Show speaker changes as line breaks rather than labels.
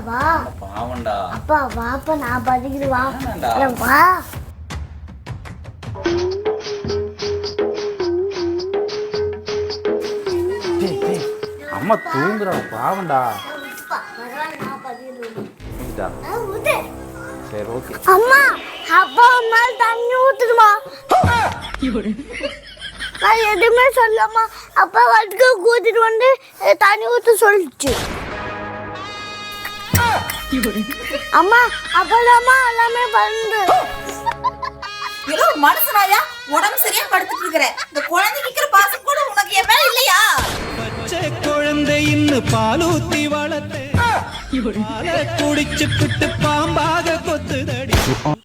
வா
பாவண்டா.
அப்பா வாப்பா நான் படிக்கிறேன் வா.
வேணாம்டா.
அட வா.
அம்மா தூங்குறா பாவண்டா.
அப்பா, பரவாயில்ல, நான் படிக்கிறேன்.
தூங்கிட்டா?
ஊத்து.
சரி ஓகே.
அம்மா அப்பா மேல தண்ணி ஊத்துடுமா? நான் எதுவுமே சொல்லாமா அப்பா வட்டுக்கு கூட்டிட்டு வந்து தண்ணி ஊத்து சொல்லிச்சு. அம்மா அப்பதாம்மா எல்லாமே பண்ணு.
ஏதோ மனுஷனாயா உடம்பு சரியா படுத்துட்டு இருக்கிற இந்த குழந்தை நிக்கிற பாசம் கூட உனக்கு என் மேல இல்லையா?
பச்சை குழந்தை இன்னும் பாலூத்தி வளர்த்து குடிச்சுக்கிட்டு பாம்பாக கொத்துதடி.